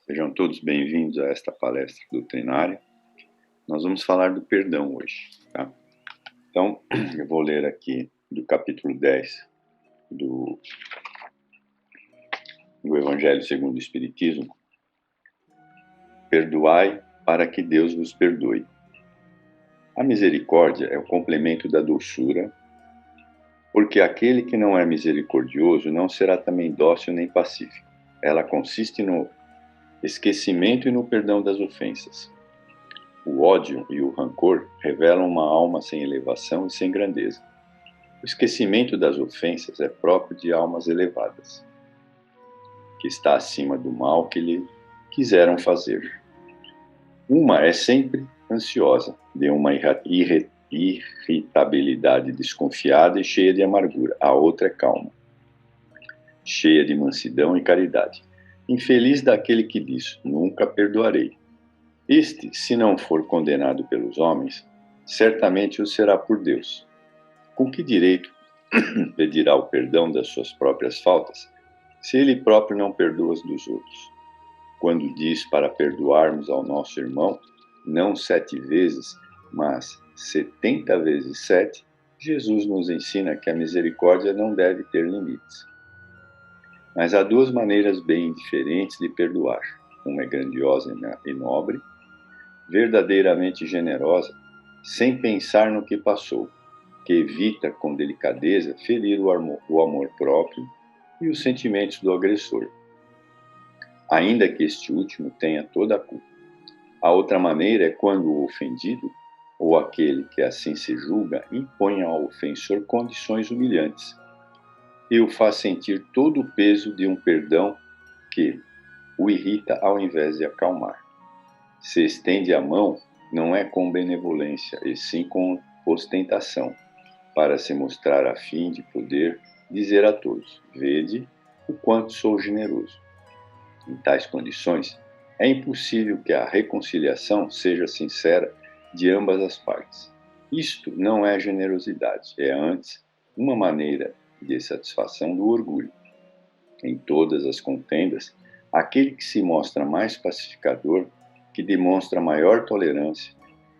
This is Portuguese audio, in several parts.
Sejam todos bem-vindos a esta palestra doutrinária. Nós vamos falar do perdão hoje, tá? Então, eu vou ler aqui do capítulo 10 do Evangelho segundo o Espiritismo. Perdoai para que Deus vos perdoe. A misericórdia é o complemento da doçura, porque aquele que não é misericordioso não será também dócil nem pacífico. Ela consiste no esquecimento e no perdão das ofensas. O ódio e o rancor revelam uma alma sem elevação e sem grandeza. O esquecimento das ofensas é próprio de almas elevadas, que está acima do mal que lhe quiseram fazer. Uma é sempre ansiosa, de uma irritabilidade desconfiada e cheia de amargura. A outra é calma, cheia de mansidão e caridade. Infeliz daquele que diz, nunca perdoarei. Este, se não for condenado pelos homens, certamente o será por Deus. Com que direito pedirá o perdão das suas próprias faltas, se ele próprio não perdoa as dos outros? Quando diz para perdoarmos ao nosso irmão, não 7 vezes, mas 70 vezes 7, Jesus nos ensina que a misericórdia não deve ter limites. Mas há 2 maneiras bem diferentes de perdoar. Uma é grandiosa e nobre, verdadeiramente generosa, sem pensar no que passou, que evita com delicadeza ferir o amor próprio e os sentimentos do agressor, ainda que este último tenha toda a culpa. A outra maneira é quando o ofendido, ou aquele que assim se julga, impõe ao ofensor condições humilhantes e o faz sentir todo o peso de um perdão que o irrita ao invés de acalmar. Se estende a mão, não é com benevolência, e sim com ostentação, para se mostrar a fim de poder dizer a todos, vede o quanto sou generoso. Em tais condições, é impossível que a reconciliação seja sincera de ambas as partes. Isto não é generosidade, é antes uma maneira de satisfação do orgulho. Em todas as contendas, aquele que se mostra mais pacificador, que demonstra maior tolerância,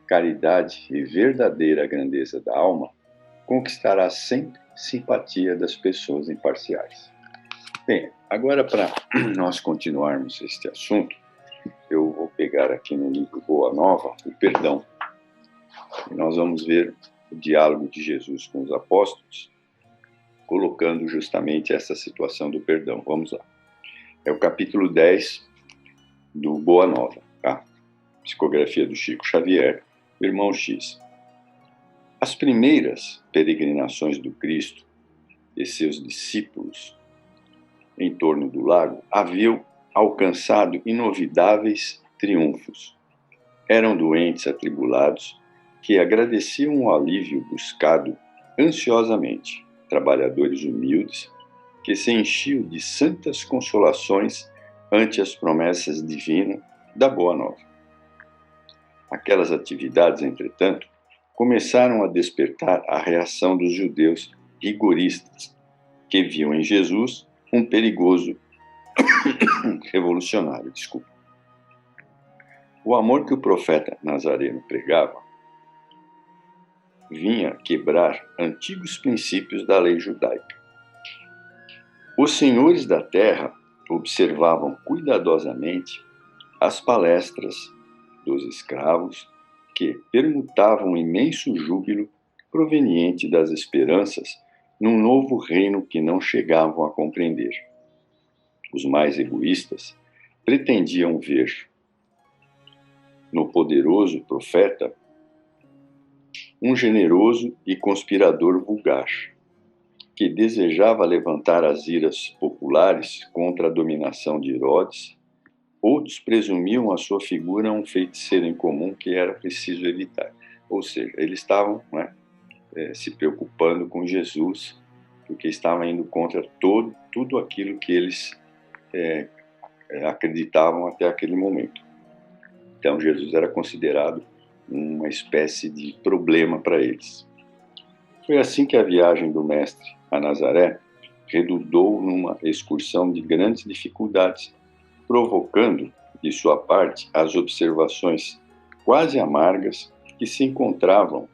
caridade e verdadeira grandeza da alma, conquistará sempre simpatia das pessoas imparciais. Bem, agora para nós continuarmos este assunto, eu vou pegar aqui no livro Boa Nova, o perdão, e nós vamos ver o diálogo de Jesus com os apóstolos, colocando justamente essa situação do perdão. Vamos lá. É o capítulo 10 do Boa Nova, tá? Psicografia do Chico Xavier, Irmão X. As primeiras peregrinações do Cristo e seus discípulos em torno do lago haviam alcançado inovidáveis triunfos. Eram doentes atribulados que agradeciam o alívio buscado ansiosamente, trabalhadores humildes que se enchiam de santas consolações ante as promessas divinas da Boa Nova. Aquelas atividades, entretanto, começaram a despertar a reação dos judeus rigoristas, que viam em Jesus um perigoso revolucionário. O amor que o profeta Nazareno pregava vinha quebrar antigos princípios da lei judaica. Os senhores da terra observavam cuidadosamente as palestras dos escravos que permutavam imenso júbilo proveniente das esperanças num novo reino que não chegavam a compreender. Os mais egoístas pretendiam ver no poderoso profeta um generoso e conspirador vulgar, que desejava levantar as iras populares contra a dominação de Herodes. Outros presumiam a sua figura um feiticeiro incomum que era preciso evitar. Ou seja, eles estavam se preocupando com Jesus, porque estavam indo contra tudo aquilo que eles acreditavam até aquele momento. Então, Jesus era considerado uma espécie de problema para eles. Foi assim que a viagem do Mestre a Nazaré redundou numa excursão de grandes dificuldades, provocando de sua parte, as observações quase amargas que se encontravam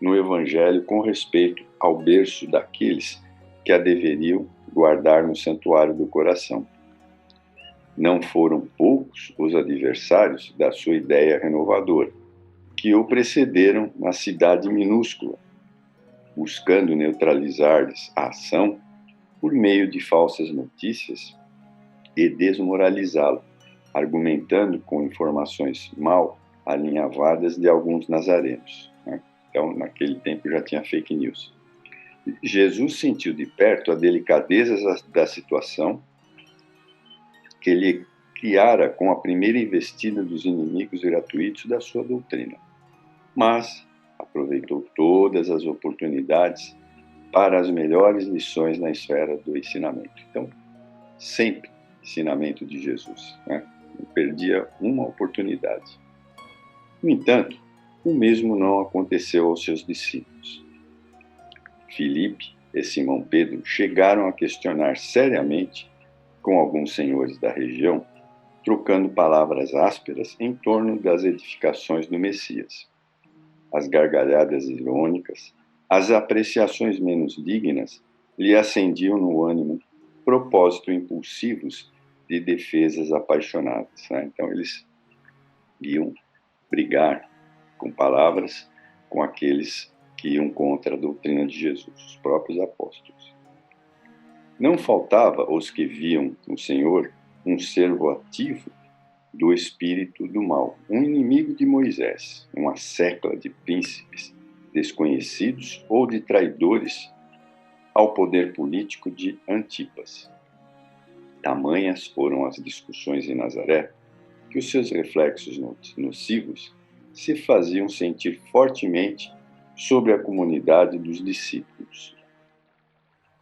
no Evangelho com respeito ao berço daqueles que a deveriam guardar no santuário do coração. Não foram poucos os adversários da sua ideia renovadora, que o precederam na cidade minúscula, buscando neutralizar-lhes a ação por meio de falsas notícias e desmoralizá-lo, argumentando com informações mal alinhavadas de alguns nazarenos. Então, naquele tempo já tinha fake news. Jesus sentiu de perto a delicadeza da situação que ele criara com a primeira investida dos inimigos gratuitos da sua doutrina, mas aproveitou todas as oportunidades para as melhores lições na esfera do ensinamento. Então, sempre ensinamento de Jesus, não perdia uma oportunidade. No entanto, o mesmo não aconteceu aos seus discípulos. Filipe e Simão Pedro chegaram a questionar seriamente com alguns senhores da região, trocando palavras ásperas em torno das edificações do Messias. As gargalhadas irônicas, as apreciações menos dignas lhe acendiam no ânimo propósitos impulsivos de defesas apaixonadas. Então, eles iam brigar com palavras com aqueles que iam contra a doutrina de Jesus, os próprios apóstolos. Não faltava os que viam no Senhor um servo ativo do espírito do mal, um inimigo de Moisés, uma secla de príncipes desconhecidos ou de traidores ao poder político de Antipas. Tamanhas foram as discussões em Nazaré que os seus reflexos nocivos se faziam sentir fortemente sobre a comunidade dos discípulos.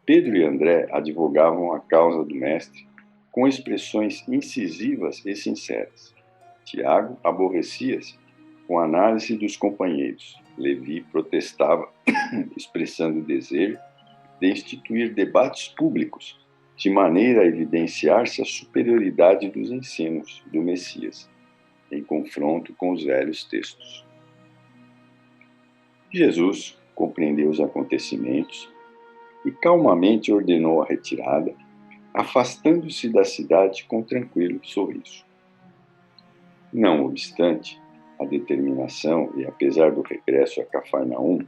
Pedro e André advogavam a causa do Mestre com expressões incisivas e sinceras. Tiago aborrecia-se com a análise dos companheiros. Levi protestava, expressando o desejo de instituir debates públicos, de maneira a evidenciar-se a superioridade dos ensinos do Messias, em confronto com os velhos textos. Jesus compreendeu os acontecimentos e calmamente ordenou a retirada, afastando-se da cidade com tranquilo sorriso. Não obstante a determinação e apesar do regresso a Cafarnaum,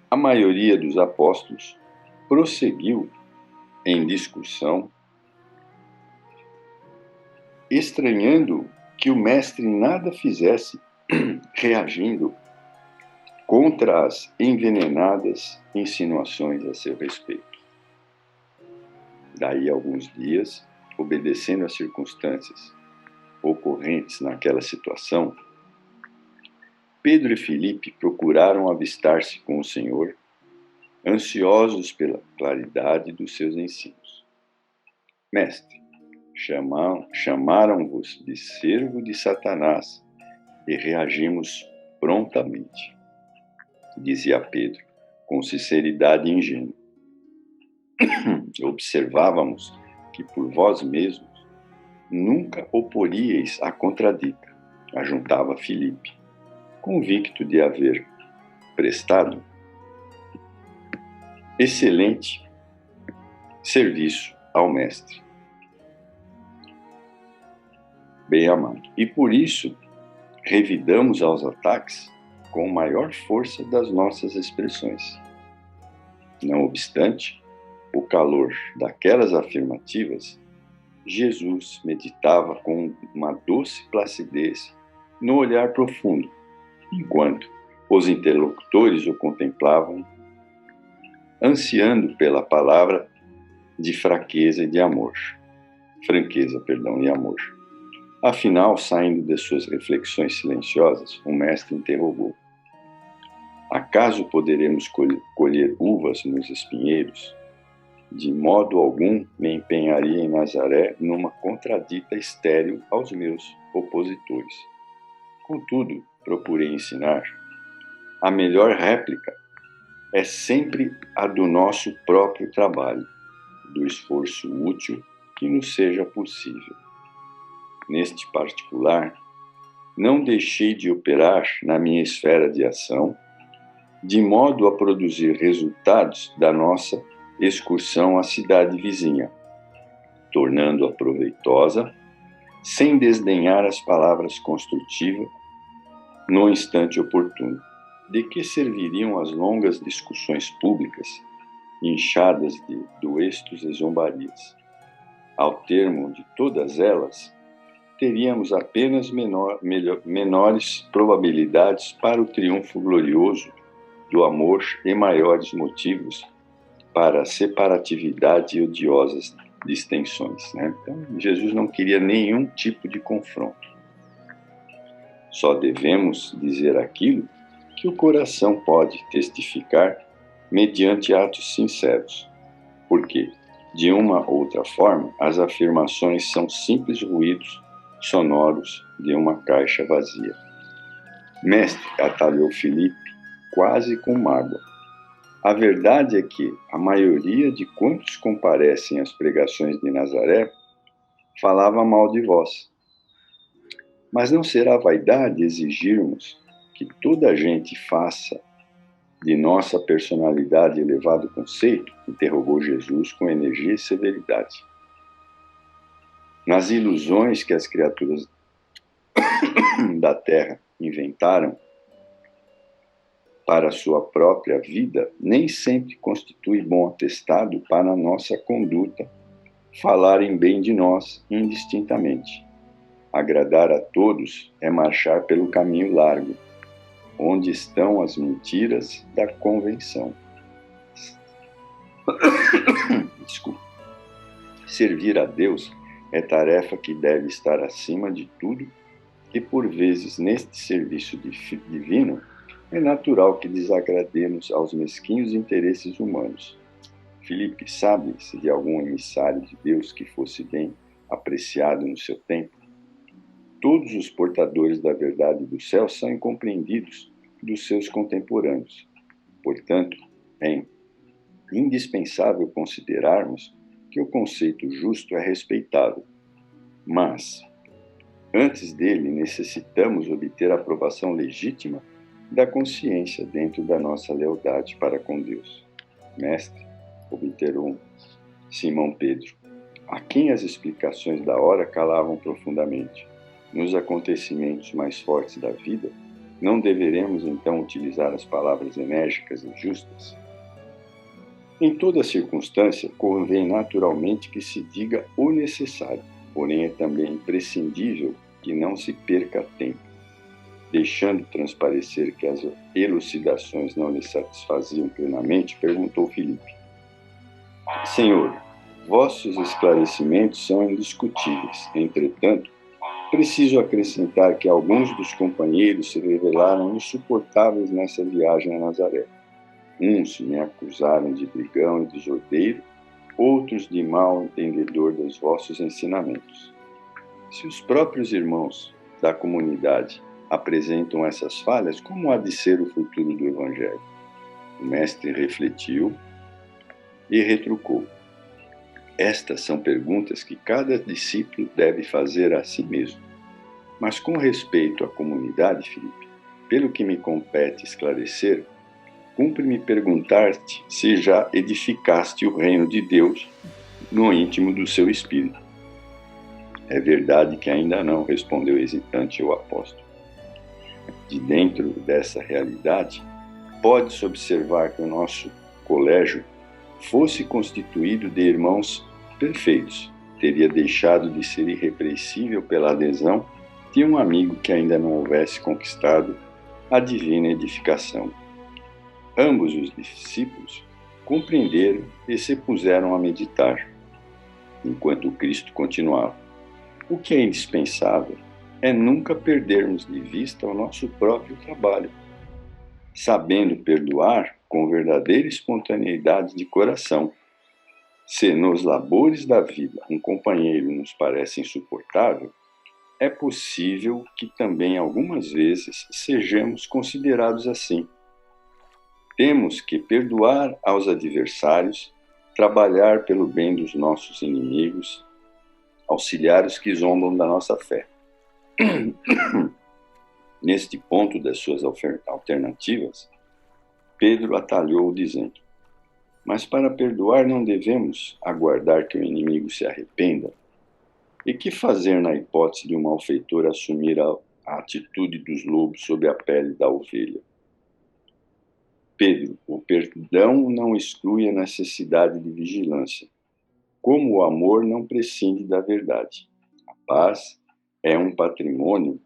a maioria dos apóstolos prosseguiu em discussão, estranhando que o mestre nada fizesse, reagindo contra as envenenadas insinuações a seu respeito. Daí a alguns dias, obedecendo às circunstâncias ocorrentes naquela situação, Pedro e Filipe procuraram avistar-se com o Senhor, ansiosos pela claridade dos seus ensinos. Mestre, chamaram-vos de servo de Satanás e reagimos prontamente, dizia Pedro, com sinceridade ingênua. Observávamos que por vós mesmos nunca oporíeis a contradita, ajuntava Filipe, convicto de haver prestado excelente serviço ao mestre, bem amado. E por isso revidamos aos ataques com maior força das nossas expressões. Não obstante o calor daquelas afirmativas, Jesus meditava com uma doce placidez no olhar profundo, enquanto os interlocutores o contemplavam, ansiando pela palavra de franqueza e amor. Afinal, saindo de suas reflexões silenciosas, o mestre interrogou: acaso poderemos colher uvas nos espinheiros? De modo algum me empenharia em Nazaré numa contradita estéril aos meus opositores. Contudo, procurei ensinar, a melhor réplica é sempre a do nosso próprio trabalho, do esforço útil que nos seja possível. neste particular, não deixei de operar na minha esfera de ação, de modo a produzir resultados da nossa excursão à cidade vizinha, tornando-a proveitosa, sem desdenhar as palavras construtivas no instante oportuno. De que serviriam as longas discussões públicas, inchadas de duestos e zombarias? Ao termo de todas elas, teríamos apenas menores probabilidades para o triunfo glorioso do amor e maiores motivos para a separatividade e odiosas distensões, né? Então, Jesus não queria nenhum tipo de confronto. Só devemos dizer aquilo que o coração pode testificar mediante atos sinceros, porque, de uma outra forma, as afirmações são simples ruídos sonoros de uma caixa vazia. Mestre, atalhou Filipe, quase com mágoa. A verdade é que a maioria de quantos comparecem às pregações de Nazaré falava mal de vós. Mas não será vaidade exigirmos que toda a gente faça de nossa personalidade elevado conceito? Interrogou Jesus com energia e severidade. Nas ilusões que as criaturas da terra inventaram para a sua própria vida, nem sempre constitui bom atestado para a nossa conduta falarem bem de nós indistintamente. Agradar a todos é marchar pelo caminho largo, onde estão as mentiras da convenção. Desculpa. Servir a Deus é tarefa que deve estar acima de tudo e, por vezes, neste serviço divino, é natural que desagrademos aos mesquinhos interesses humanos. Filipe, sabe-se de algum emissário de Deus que fosse bem apreciado no seu tempo? Todos os portadores da verdade do céu são incompreendidos dos seus contemporâneos. Portanto, é indispensável considerarmos que o conceito justo é respeitável. Mas, antes dele, necessitamos obter a aprovação legítima da consciência dentro da nossa lealdade para com Deus. Mestre, obterou Simão Pedro, a quem as explicações da hora calavam profundamente. Nos acontecimentos mais fortes da vida, não deveremos então utilizar as palavras enérgicas e justas? Em toda circunstância, convém naturalmente que se diga o necessário, porém é também imprescindível que não se perca tempo. Deixando transparecer que as elucidações não lhe satisfaziam plenamente, perguntou Filipe: Senhor, vossos esclarecimentos são indiscutíveis. Entretanto, preciso acrescentar que alguns dos companheiros se revelaram insuportáveis nessa viagem a Nazaré. Uns me acusaram de brigão e desordeiro, outros de mal entendedor dos vossos ensinamentos. Se os próprios irmãos da comunidade apresentam essas falhas, como há de ser o futuro do Evangelho? O mestre refletiu e retrucou: estas são perguntas que cada discípulo deve fazer a si mesmo. Mas com respeito à comunidade, Filipe, pelo que me compete esclarecer, cumpre-me perguntar-te se já edificaste o reino de Deus no íntimo do seu espírito. É verdade que ainda não, respondeu hesitante o apóstolo. De dentro dessa realidade, pode-se observar que o nosso colégio fosse constituído de irmãos perfeitos, teria deixado de ser irrepreensível pela adesão de um amigo que ainda não houvesse conquistado a divina edificação. Ambos os discípulos compreenderam e se puseram a meditar, enquanto Cristo continuava: o que é indispensável é nunca perdermos de vista o nosso próprio trabalho, sabendo perdoar com verdadeira espontaneidade de coração. Se nos labores da vida um companheiro nos parece insuportável, é possível que também algumas vezes sejamos considerados assim. Temos que perdoar aos adversários, trabalhar pelo bem dos nossos inimigos, auxiliar os que zombam da nossa fé. Neste ponto das suas alternativas, Pedro atalhou dizendo: mas para perdoar não devemos aguardar que o inimigo se arrependa? E que fazer na hipótese de um malfeitor assumir a atitude dos lobos sob a pele da ovelha? Pedro, o perdão não exclui a necessidade de vigilância, como o amor não prescinde da verdade. A paz é um patrimônio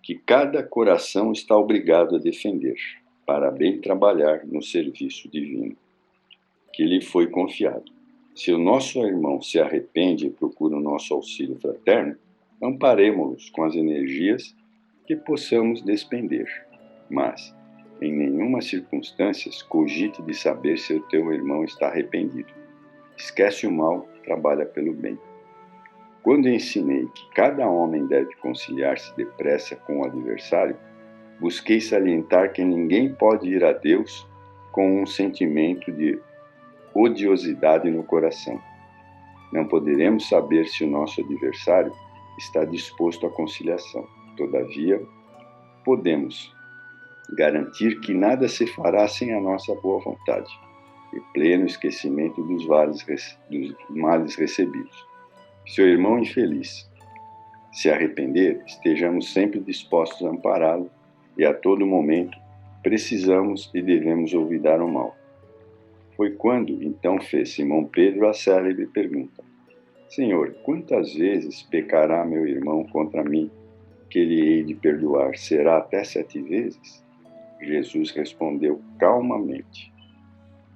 que cada coração está obrigado a defender, para bem trabalhar no serviço divino que lhe foi confiado. Se o nosso irmão se arrepende e procura o nosso auxílio fraterno, amparemo-los com as energias que possamos despender. Mas, em nenhuma circunstância, cogite de saber se o teu irmão está arrependido. Esquece o mal, trabalha pelo bem. Quando ensinei que cada homem deve conciliar-se depressa com o adversário, busquei salientar que ninguém pode ir a Deus com um sentimento de odiosidade no coração. Não poderemos saber se o nosso adversário está disposto à conciliação. Todavia, podemos garantir que nada se fará sem a nossa boa vontade e pleno esquecimento dos males recebidos. Se o irmão infeliz se arrepender, estejamos sempre dispostos a ampará-lo e a todo momento precisamos e devemos olvidar o mal. Foi quando, então, fez Simão Pedro a célebre pergunta: Senhor, quantas vezes pecará meu irmão contra mim, que lhe hei de perdoar? Será até 7 vezes? Jesus respondeu calmamente: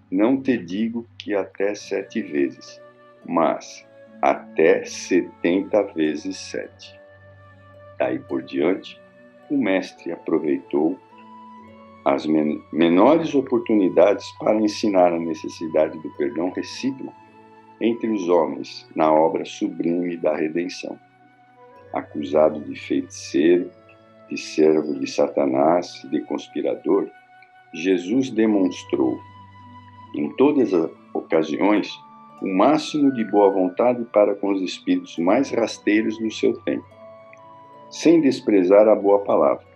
não te digo que até 7 vezes, mas até 70 vezes 7. Daí por diante, o mestre aproveitou as menores oportunidades para ensinar a necessidade do perdão recíproco entre os homens na obra sublime da redenção. Acusado de feiticeiro, de servo de Satanás, de conspirador, Jesus demonstrou, em todas as ocasiões, o máximo de boa vontade para com os espíritos mais rasteiros do seu tempo, sem desprezar a boa palavra.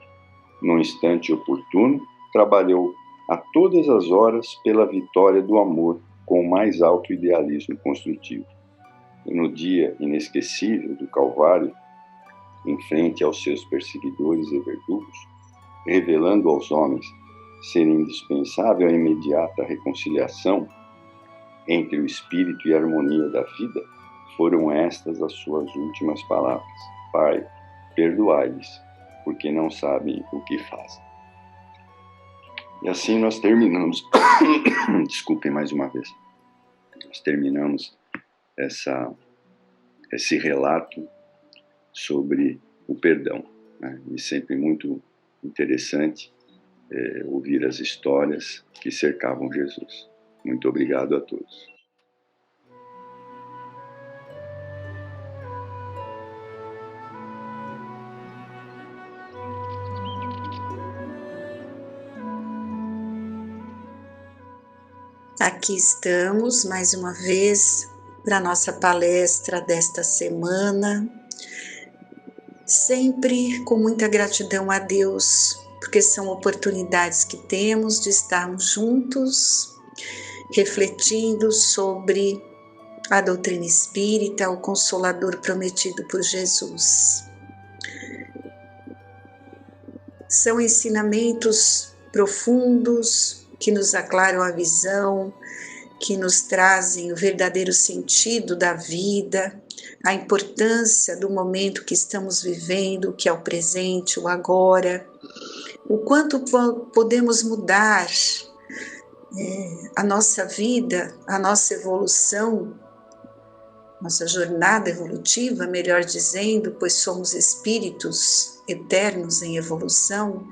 No instante oportuno, trabalhou a todas as horas pela vitória do amor com o mais alto idealismo construtivo. E no dia inesquecível do Calvário, em frente aos seus perseguidores e verdugos, revelando aos homens ser indispensável a imediata reconciliação entre o espírito e a harmonia da vida, foram estas as suas últimas palavras: Pai, perdoai-lhes, porque não sabem o que fazem. E assim nós terminamos, desculpem mais uma vez, nós terminamos esse relato sobre o perdão, né? E sempre muito interessante ouvir as histórias que cercavam Jesus. Muito obrigado a todos. Aqui estamos mais uma vez para a nossa palestra desta semana, sempre com muita gratidão a Deus, porque são oportunidades que temos de estarmos juntos, refletindo sobre a doutrina espírita, o Consolador prometido por Jesus. São ensinamentos profundos que nos aclaram a visão, que nos trazem o verdadeiro sentido da vida, a importância do momento que estamos vivendo, que é o presente, o agora, o quanto podemos mudar a nossa vida, a nossa evolução, nossa jornada evolutiva, melhor dizendo, pois somos espíritos eternos em evolução,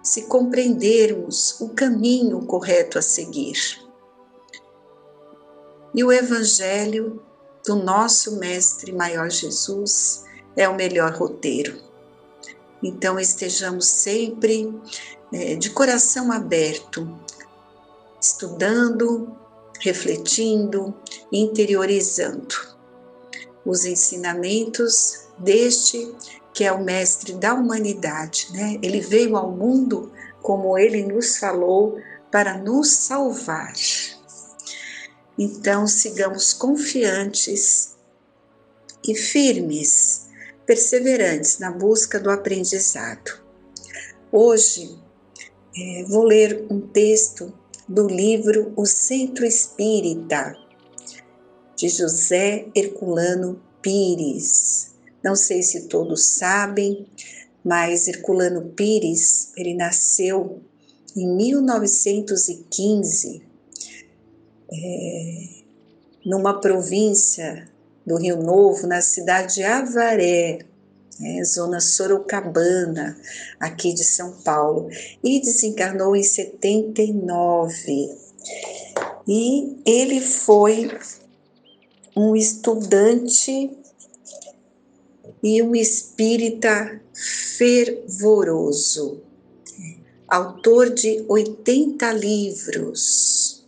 se compreendermos o caminho correto a seguir. E o Evangelho do nosso Mestre Maior Jesus é o melhor roteiro. Então estejamos sempre de coração aberto, estudando, refletindo, interiorizando. os ensinamentos deste que é o mestre da humanidade, né? Ele veio ao mundo, como ele nos falou, para nos salvar. Então, sigamos confiantes e firmes, perseverantes na busca do aprendizado. Hoje, vou ler um texto do livro O Centro Espírita, de José Herculano Pires. Não sei se todos sabem, mas Herculano Pires, ele nasceu em 1915, numa província do Rio Novo, na cidade de Avaré, zona Sorocabana, aqui de São Paulo, e desencarnou em 79. E ele foi um estudante e um espírita fervoroso, autor de 80 livros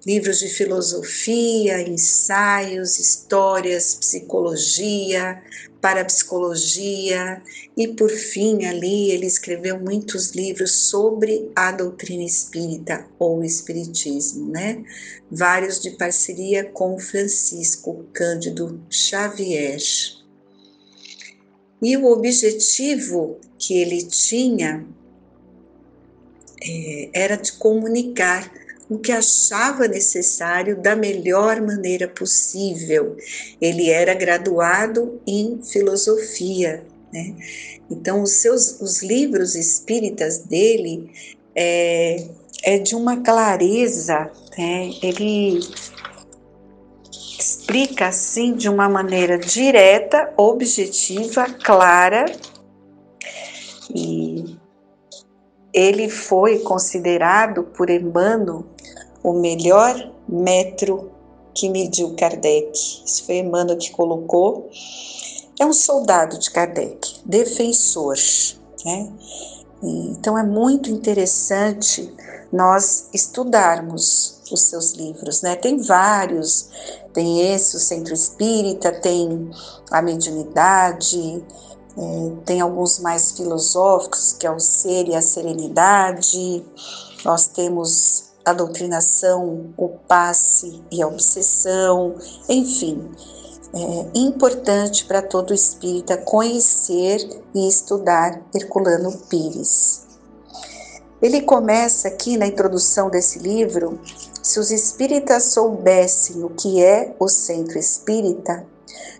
de filosofia, ensaios, histórias, psicologia, parapsicologia, e por fim ali ele escreveu muitos livros sobre a doutrina espírita ou espiritismo, né? Vários de parceria com Francisco Cândido Xavier. E o objetivo que ele tinha era de comunicar o que achava necessário da melhor maneira possível. Ele era graduado em filosofia, né? Então, os livros espíritas dele é de uma clareza, né? Ele explica assim de uma maneira direta, objetiva, clara, e ele foi considerado por Emmanuel o melhor metro que mediu Kardec. Isso foi Emmanuel que colocou. É um soldado de Kardec, defensor, né? Então é muito interessante nós estudarmos os seus livros, né? Tem vários, tem esse, o Centro Espírita, tem a Mediunidade, tem alguns mais filosóficos, que é o Ser e a Serenidade. Nós temos a doutrinação, o passe e a obsessão, enfim, é importante para todo espírita conhecer e estudar Herculano Pires. Ele começa aqui na introdução desse livro: se os espíritas soubessem o que é o centro espírita,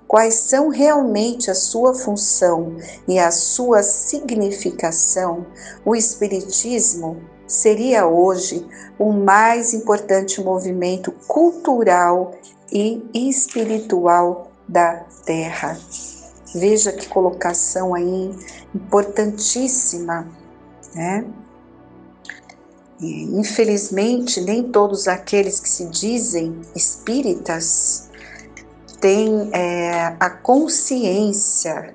quais são realmente a sua função e a sua significação, o espiritismo seria hoje o mais importante movimento cultural e espiritual da Terra. Veja que colocação aí importantíssima, né? E, infelizmente, nem todos aqueles que se dizem espíritas têm a consciência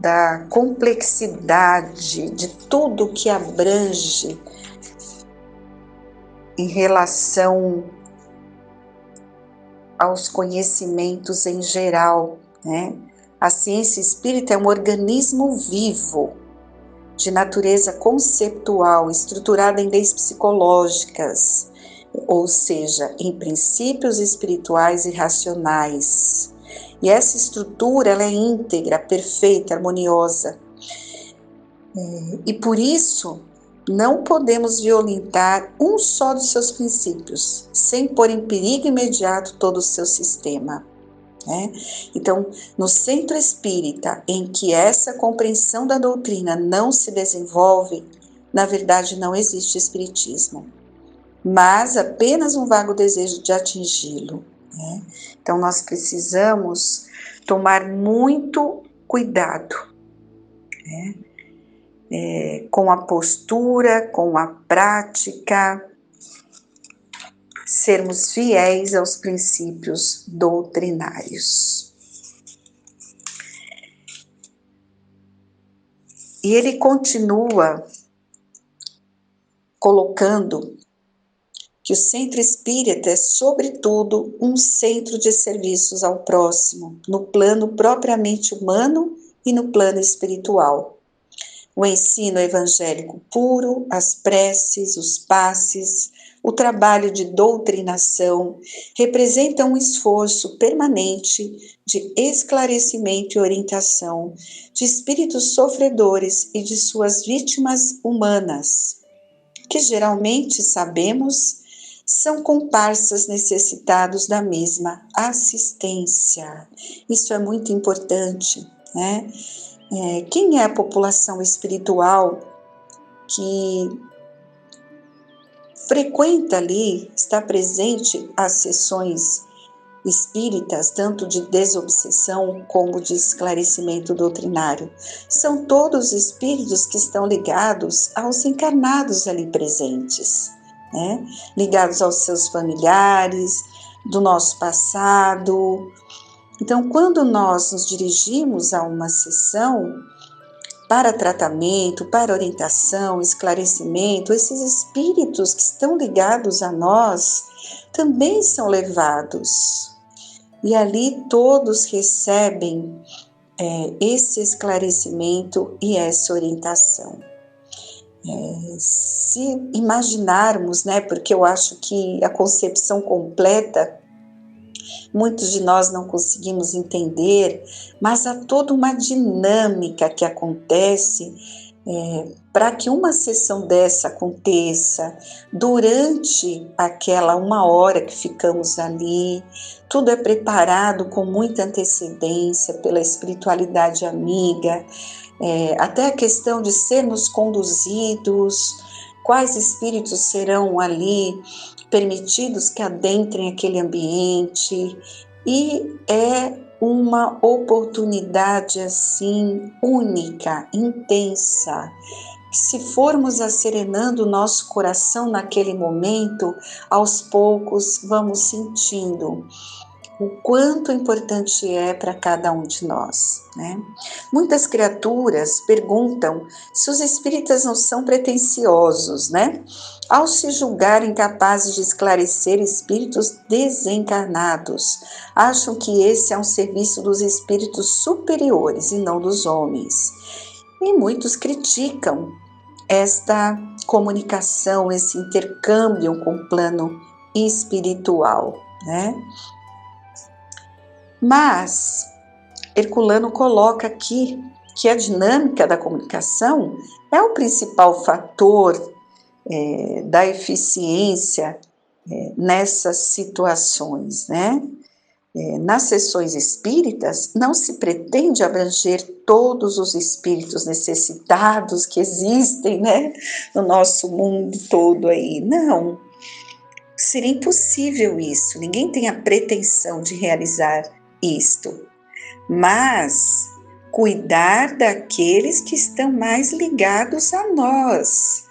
da complexidade de tudo que abrange em relação aos conhecimentos em geral, né? A ciência espírita é um organismo vivo, de natureza conceptual, estruturada em leis psicológicas, ou seja, em princípios espirituais e racionais. E essa estrutura ela é íntegra, perfeita, harmoniosa. E por isso, não podemos violentar um só dos seus princípios, sem pôr em perigo imediato todo o seu sistema, né? Então, no centro espírita, em que essa compreensão da doutrina não se desenvolve, na verdade não existe espiritismo, mas apenas um vago desejo de atingi-lo, né? Então, nós precisamos tomar muito cuidado, né? Com a postura, com a prática, sermos fiéis aos princípios doutrinários. E ele continua colocando que o centro espírita é, sobretudo, um centro de serviços ao próximo, no plano propriamente humano e no plano espiritual. O ensino evangélico puro, as preces, os passes, o trabalho de doutrinação representam um esforço permanente de esclarecimento e orientação de espíritos sofredores e de suas vítimas humanas, que geralmente, sabemos, são comparsas necessitados da mesma assistência. Isso é muito importante, né? Quem é a população espiritual que frequenta ali, está presente às sessões espíritas, tanto de desobsessão como de esclarecimento doutrinário? São todos espíritos que estão ligados aos encarnados ali presentes, né? Ligados aos seus familiares, do nosso passado. Então, quando nós nos dirigimos a uma sessão para tratamento, para orientação, esclarecimento, esses espíritos que estão ligados a nós também são levados. E ali todos recebem esse esclarecimento e essa orientação. Se imaginarmos, né, porque eu acho que a concepção completa muitos de nós não conseguimos entender, mas há toda uma dinâmica que acontece para que uma sessão dessa aconteça durante aquela 1 hora que ficamos ali. Tudo é preparado com muita antecedência pela espiritualidade amiga, até a questão de sermos conduzidos, quais espíritos serão ali permitidos que adentrem aquele ambiente, e é uma oportunidade assim única, intensa. Se formos acerenando o nosso coração naquele momento, aos poucos vamos sentindo o quanto importante é para cada um de nós, né? Muitas criaturas perguntam se os espíritas não são pretensiosos, né? Ao se julgarem capazes de esclarecer espíritos desencarnados, acham que esse é um serviço dos espíritos superiores e não dos homens. E muitos criticam esta comunicação, esse intercâmbio com o plano espiritual, né? Mas Herculano coloca aqui que a dinâmica da comunicação é o principal fator da eficiência nessas situações, né? Nas sessões espíritas, não se pretende abranger todos os espíritos necessitados que existem, né, no nosso mundo todo aí. Não, seria impossível isso. Ninguém tem a pretensão de realizar isto, mas cuidar daqueles que estão mais ligados a nós.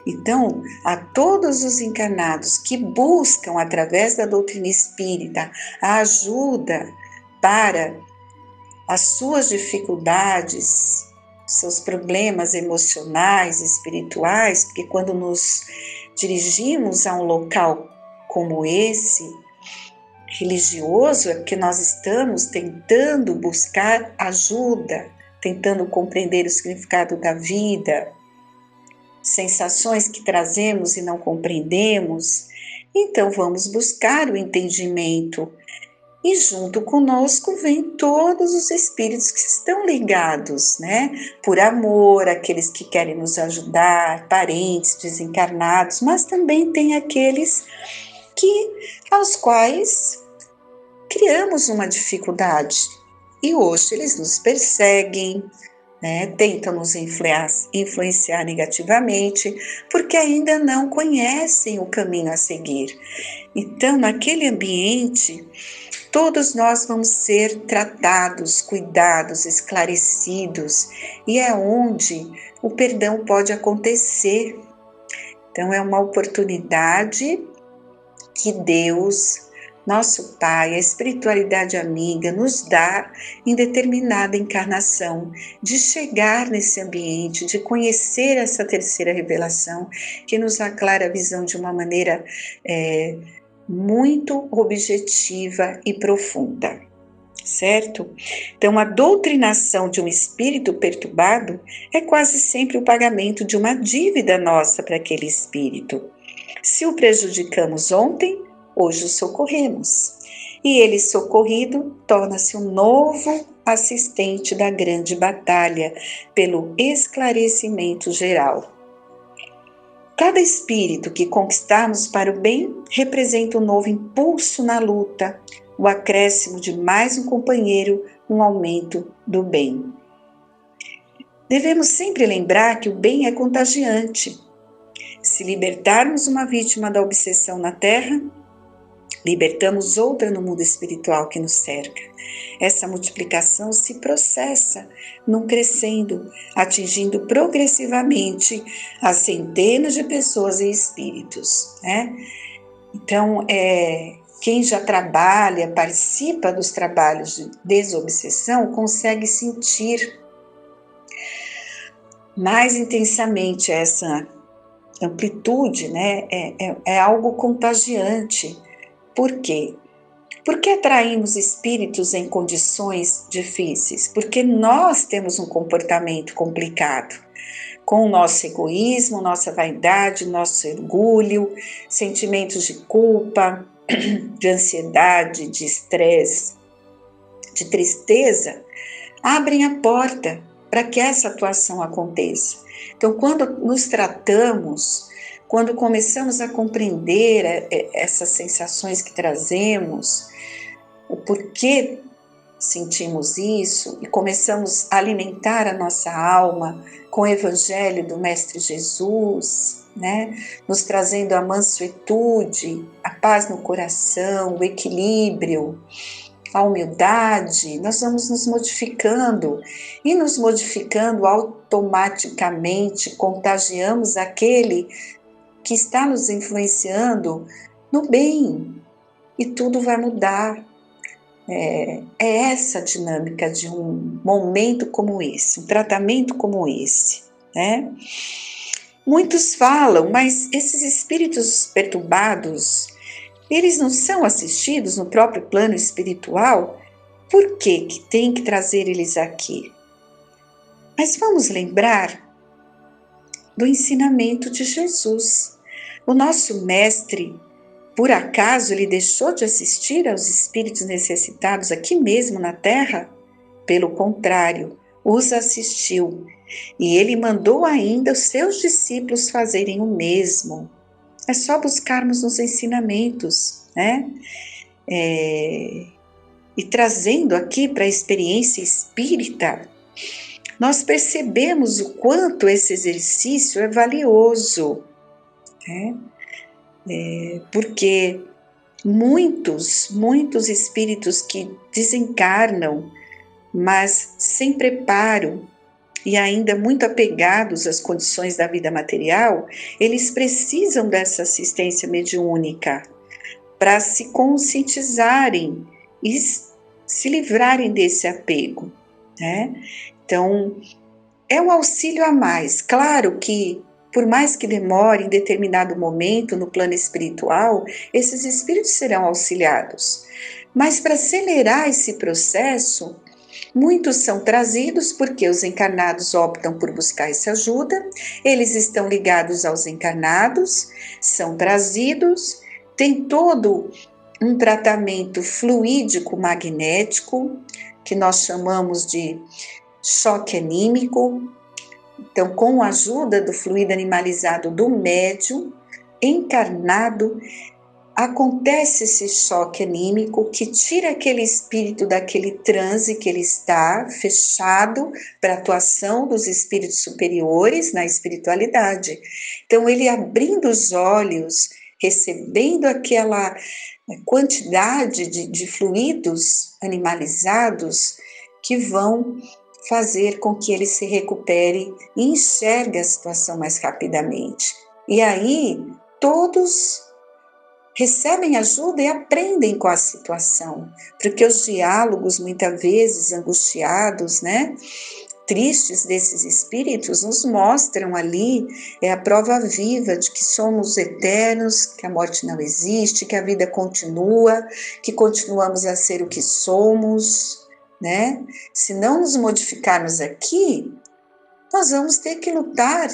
Então, a todos os encarnados que buscam, através da doutrina espírita, a ajuda para as suas dificuldades, seus problemas emocionais, espirituais, porque quando nos dirigimos a um local como esse, religioso, é porque nós estamos tentando buscar ajuda, tentando compreender o significado da vida, sensações que trazemos e não compreendemos. Então vamos buscar o entendimento, e junto conosco vêm todos os espíritos que estão ligados, né? Por amor, aqueles que querem nos ajudar, parentes desencarnados, mas também tem aqueles aos quais criamos uma dificuldade, e hoje eles nos perseguem, né, tentam nos influenciar negativamente, porque ainda não conhecem o caminho a seguir. Então, naquele ambiente, todos nós vamos ser tratados, cuidados, esclarecidos, e é onde o perdão pode acontecer. Então, é uma oportunidade que Deus nosso Pai, a espiritualidade amiga, nos dá em determinada encarnação, de chegar nesse ambiente, de conhecer essa terceira revelação, que nos aclara a visão de uma maneira muito objetiva e profunda, certo? Então, a doutrinação de um espírito perturbado é quase sempre o pagamento de uma dívida nossa para aquele espírito. Se o prejudicamos ontem, hoje o socorremos. E ele socorrido torna-se um novo assistente da grande batalha pelo esclarecimento geral. Cada espírito que conquistarmos para o bem representa um novo impulso na luta, o acréscimo de mais um companheiro, um aumento do bem. Devemos sempre lembrar que o bem é contagiante. Se libertarmos uma vítima da obsessão na Terra, libertamos outra no mundo espiritual que nos cerca. Essa multiplicação se processa num crescendo, atingindo progressivamente as centenas de pessoas e espíritos, né? Então, quem já trabalha, participa dos trabalhos de desobsessão, consegue sentir mais intensamente essa amplitude, né? É algo contagiante. Por quê? Porque atraímos espíritos em condições difíceis? Porque nós temos um comportamento complicado, com o nosso egoísmo, nossa vaidade, nosso orgulho, sentimentos de culpa, de ansiedade, de estresse, de tristeza, abrem a porta para que essa atuação aconteça. Então, quando nos tratamos, quando começamos a compreender essas sensações que trazemos, o porquê sentimos isso, e começamos a alimentar a nossa alma com o Evangelho do Mestre Jesus, né? Nos trazendo a mansuetude, a paz no coração, o equilíbrio, a humildade, nós vamos nos modificando, e nos modificando automaticamente contagiamos aquele que está nos influenciando no bem, e tudo vai mudar. É essa a dinâmica de um momento como esse, um tratamento como esse, né? Muitos falam, mas esses espíritos perturbados, eles não são assistidos no próprio plano espiritual? Por que tem que trazer eles aqui? Mas vamos lembrar do ensinamento de Jesus. O nosso mestre, por acaso, ele deixou de assistir aos espíritos necessitados aqui mesmo na Terra? Pelo contrário, os assistiu, e ele mandou ainda os seus discípulos fazerem o mesmo. É só buscarmos nos ensinamentos, né? E trazendo aqui para a experiência espírita, nós percebemos o quanto esse exercício é valioso, né? Porque muitos espíritos que desencarnam, mas sem preparo e ainda muito apegados às condições da vida material, eles precisam dessa assistência mediúnica para se conscientizarem e se livrarem desse apego, né? Então, é um auxílio a mais. Claro que, por mais que demore em determinado momento no plano espiritual, esses espíritos serão auxiliados. Mas para acelerar esse processo, muitos são trazidos porque os encarnados optam por buscar essa ajuda, eles estão ligados aos encarnados, são trazidos, tem todo um tratamento fluídico magnético, que nós chamamos de choque anímico. Então, com a ajuda do fluido animalizado do médium encarnado, acontece esse choque anímico que tira aquele espírito daquele transe que ele está fechado para a atuação dos espíritos superiores na espiritualidade. Então, ele abrindo os olhos, recebendo aquela quantidade de fluidos animalizados que vão fazer com que ele se recupere e enxergue a situação mais rapidamente. E aí, todos recebem ajuda e aprendem com a situação, porque os diálogos, muitas vezes angustiados, né, tristes desses espíritos, nos mostram ali, a prova viva de que somos eternos, que a morte não existe, que a vida continua, que continuamos a ser o que somos, né? Se não nos modificarmos aqui, nós vamos ter que lutar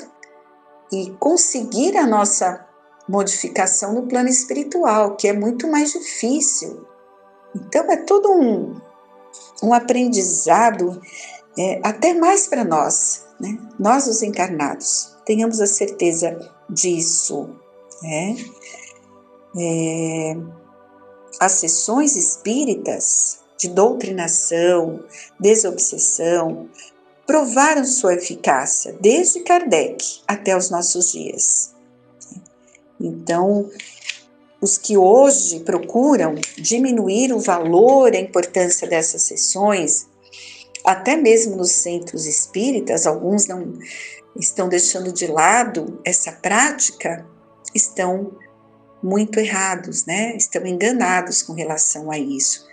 e conseguir a nossa modificação no plano espiritual, que é muito mais difícil. Então é todo um aprendizado, até mais para nós, né? Nós os encarnados, tenhamos a certeza disso, né? As sessões espíritas de doutrinação, desobsessão, provaram sua eficácia desde Kardec até os nossos dias. Então, os que hoje procuram diminuir o valor e a importância dessas sessões, até mesmo nos centros espíritas, alguns não estão deixando de lado essa prática, estão muito errados, né? Estão enganados com relação a isso.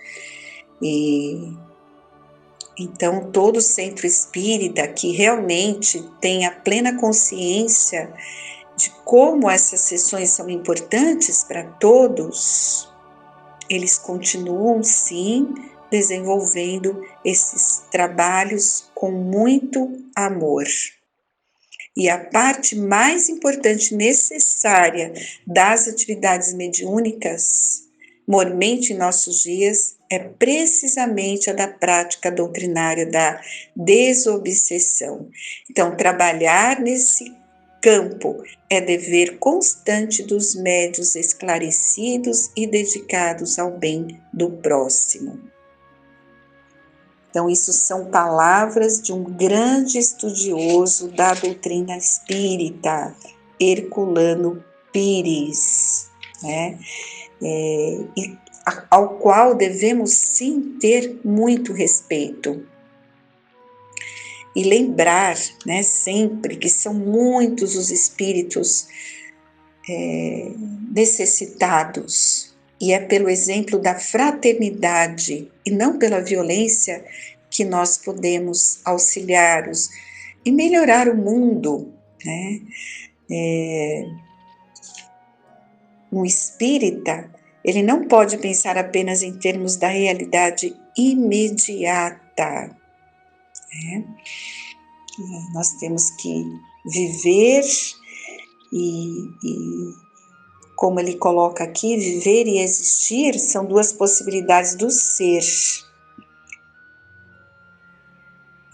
Então, todo centro espírita que realmente tenha plena consciência de como essas sessões são importantes para todos, eles continuam, sim, desenvolvendo esses trabalhos com muito amor. E a parte mais importante, necessária das atividades mediúnicas, mormente em nossos dias, é precisamente a da prática doutrinária da desobsessão. Então, trabalhar nesse campo é dever constante dos médiuns esclarecidos e dedicados ao bem do próximo. Então, isso são palavras de um grande estudioso da doutrina espírita, Herculano Pires, né? Ao qual devemos sim ter muito respeito. E lembrar, né, sempre que são muitos os espíritos necessitados, e é pelo exemplo da fraternidade e não pela violência que nós podemos auxiliá-los e melhorar o mundo, né? Um espírita, ele não pode pensar apenas em termos da realidade imediata, né? Nós temos que viver e como ele coloca aqui, viver e existir são duas possibilidades do ser.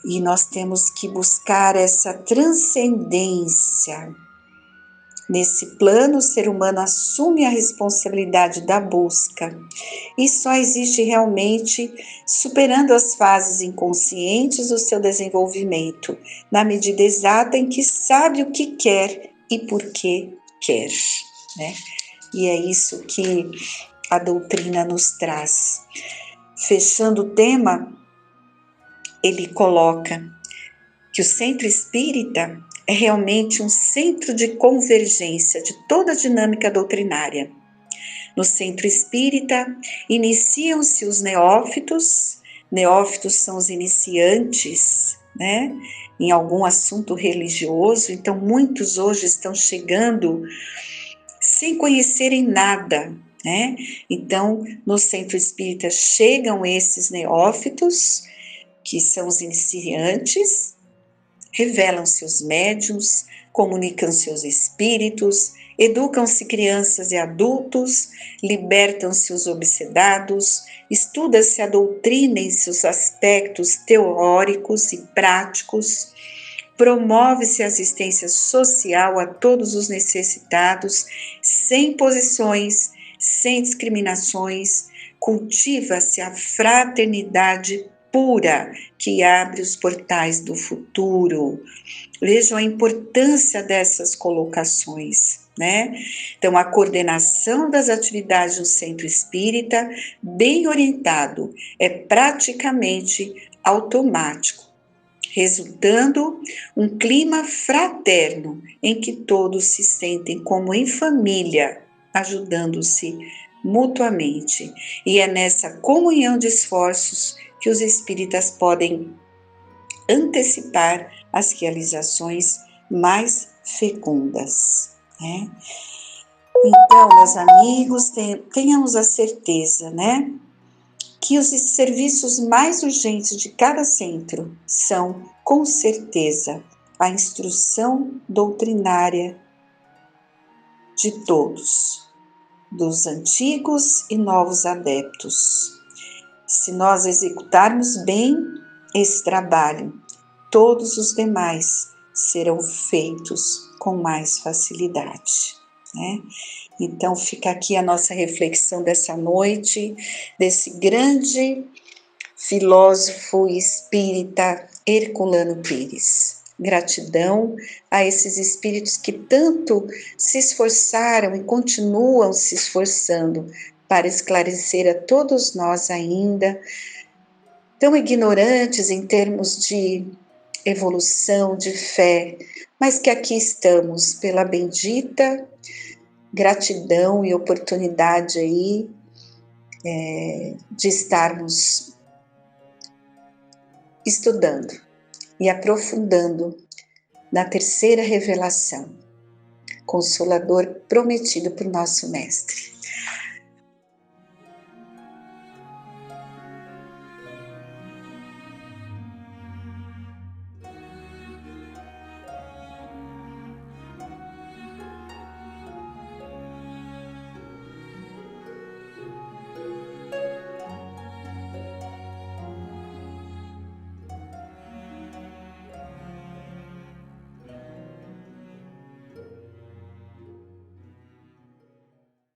E nós temos que buscar essa transcendência. Nesse plano, o ser humano assume a responsabilidade da busca e só existe realmente superando as fases inconscientes do seu desenvolvimento, na medida exata em que sabe o que quer e por que quer, né? E é isso que a doutrina nos traz. Fechando o tema, ele coloca que o centro espírita é realmente um centro de convergência de toda a dinâmica doutrinária. No centro espírita, iniciam-se os neófitos são os iniciantes, né, em algum assunto religioso, então muitos hoje estão chegando sem conhecerem nada, né? Então, no centro espírita chegam esses neófitos, que são os iniciantes, revelam-se os médiuns, comunicam-se os espíritos, educam-se crianças e adultos, libertam-se os obsedados, estuda-se a doutrina em seus aspectos teóricos e práticos, promove-se a assistência social a todos os necessitados, sem posições, sem discriminações, cultiva-se a fraternidade pura que abre os portais do futuro. Vejam a importância dessas colocações, né? Então, a coordenação das atividades do centro espírita, bem orientado, é praticamente automático, resultando um clima fraterno em que todos se sentem como em família, ajudando-se mutuamente. E é nessa comunhão de esforços que os espíritas podem antecipar as realizações mais fecundas, né? Então, meus amigos, tenhamos a certeza, né, que os serviços mais urgentes de cada centro são, com certeza, a instrução doutrinária de todos, dos antigos e novos adeptos. Se nós executarmos bem esse trabalho, todos os demais serão feitos com mais facilidade, né? Então fica aqui a nossa reflexão dessa noite, desse grande filósofo espírita Herculano Pires. Gratidão a esses espíritos que tanto se esforçaram e continuam se esforçando para esclarecer a todos nós ainda, tão ignorantes em termos de evolução, de fé, mas que aqui estamos pela bendita gratidão e oportunidade aí de estarmos estudando e aprofundando na terceira revelação, Consolador prometido por nosso Mestre.